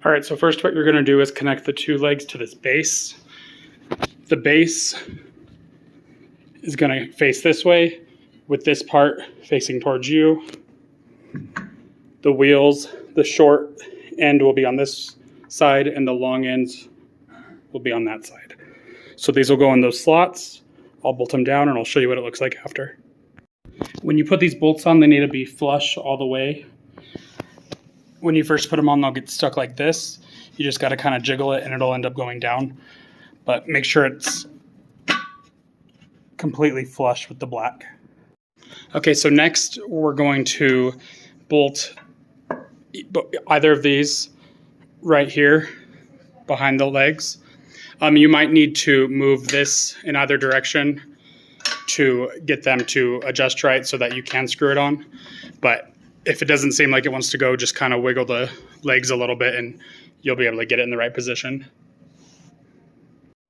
All right, so first what you're gonna do is connect the two legs to this base. The base is gonna face this way with this part facing towards you. The wheels, the short end will be on this side and the long ends will be on that side. So these will go in those slots. I'll bolt them down and I'll show you what it looks like after. When you put these bolts on, they need to be flush all the way. When you first put them on, they'll get stuck like this. You just got to kind of jiggle it and it'll end up going down. But make sure it's completely flush with the black. Okay, so next we're going to bolt either of these right here behind the legs. You might need to move this in either direction to get them to adjust right so that you can screw it on. But if it doesn't seem like it wants to go, just kind of wiggle the legs a little bit and you'll be able to get it in the right position.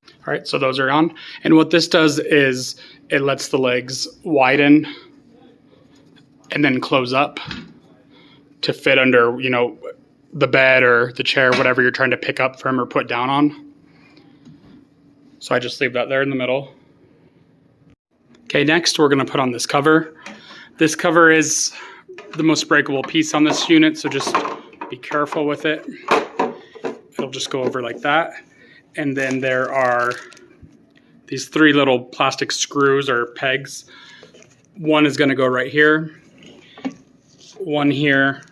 All right, so those are on. And what this does is it lets the legs widen and then close up to fit under, you know, the bed or the chair, whatever you're trying to pick up from or put down on. So I just leave that there in the middle. Okay, next we're gonna put on this cover. This cover is the most breakable piece on this unit, so just be careful with it. It'll just go over like that. And then there are these three little plastic screws or pegs. One is gonna go right here, one here,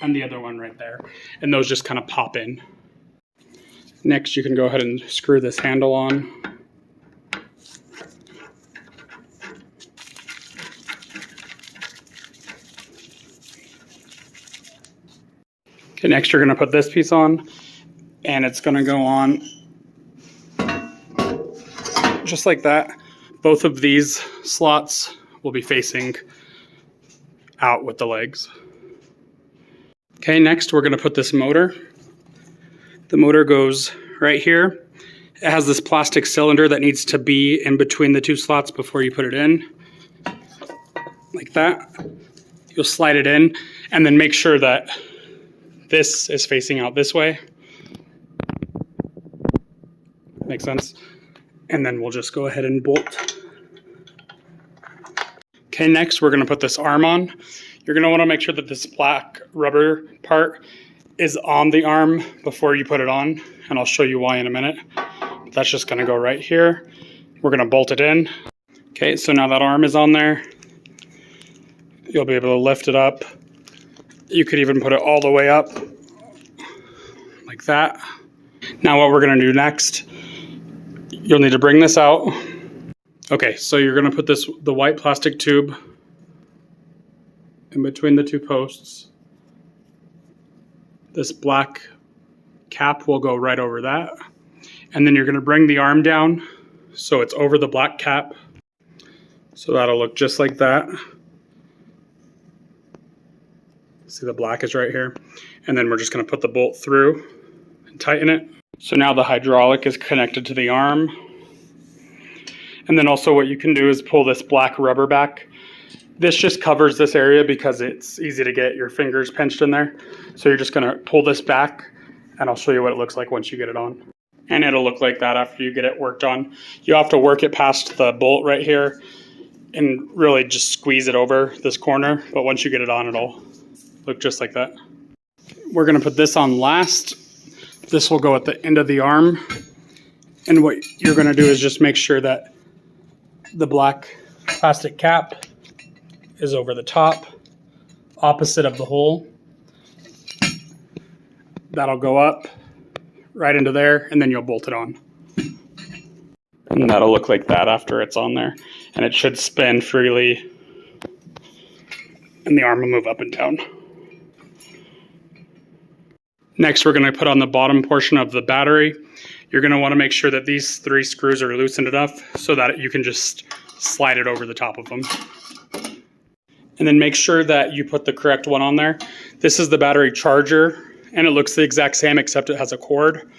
and the other one right there. And those just kind of pop in. Next, you can go ahead and screw this handle on. Okay, next you're going to put this piece on, and it's going to go on just like that. Both of these slots will be facing out with the legs. Okay, next we're going to put this motor. The motor goes right here. It has this plastic cylinder that needs to be in between the two slots before you put it in. Like that. You'll slide it in and then make sure that this is facing out this way. Makes sense? And then we'll just go ahead and bolt. Okay, next we're going to put this arm on. You're going to want to make sure that this black rubber part is on the arm before you put it on, and I'll show you why in a minute. That's just going to go right here. We're going to bolt it in. Okay, so now that arm is on there. You'll be able to lift it up. You could even put it all the way up like that. Now what we're going to do next, you'll need to bring this out. Okay, so you're going to put the white plastic tube in between the two posts. This black cap will go right over that. And then you're going to bring the arm down so it's over the black cap. So that'll look just like that. See, the black is right here. And then we're just going to put the bolt through and tighten it. So now the hydraulic is connected to the arm. And then also what you can do is pull this black rubber back. This just covers this area because it's easy to get your fingers pinched in there. So you're just going to pull this back and I'll show you what it looks like once you get it on. And it'll look like that after you get it worked on. You have to work it past the bolt right here and really just squeeze it over this corner. But once you get it on, it'll look just like that. We're going to put this on last. This will go at the end of the arm. And what you're going to do is just make sure that the black plastic cap is over the top, opposite of the hole. That'll go up right into there, and then you'll bolt it on. And that'll look like that after it's on there. And it should spin freely, and the arm will move up and down. Next, we're going to put on the bottom portion of the battery. You're going to want to make sure that these three screws are loosened enough so that you can just slide it over the top of them. And then make sure that you put the correct one on there. This is the battery charger, and it looks the exact same except it has a cord.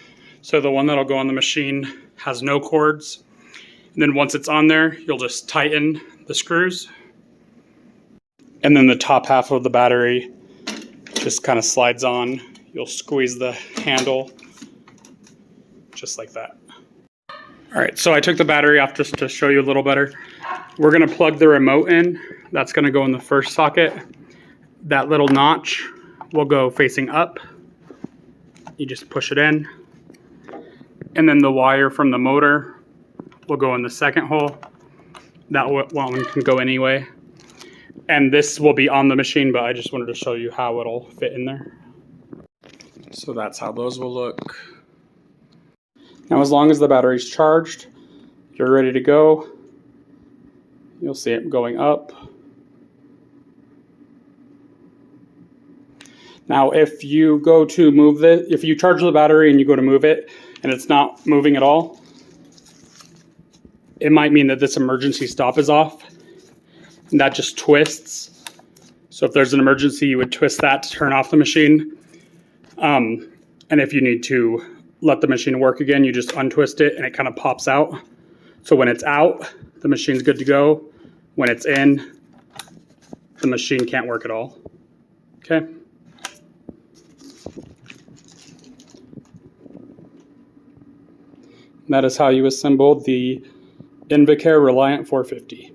So the one that'll go on the machine has no cords. And then once it's on there, you'll just tighten the screws. And then the top half of the battery just kind of slides on. you'll squeeze the handle just like that. All right, so I took the battery off just to show you a little better. We're gonna plug the remote in. That's gonna go in the first socket. That little notch will go facing up. You just push it in. And then the wire from the motor will go in the second hole. That one can go anyway. And this will be on the machine, but I just wanted to show you how it'll fit in there. So that's how those will look. Now, as long as the battery's charged, you're ready to go. You'll see it going up. Now, if you go to move if you charge the battery and you go to move it and it's not moving at all, it might mean that this emergency stop is off, and that just twists. So if there's an emergency, you would twist that to turn off the machine. And if you need to let the machine work again, you just untwist it and it kind of pops out. So when it's out, the machine's good to go. When it's in, the machine can't work at all. Okay. That is how you assemble the Invacare Reliant 450.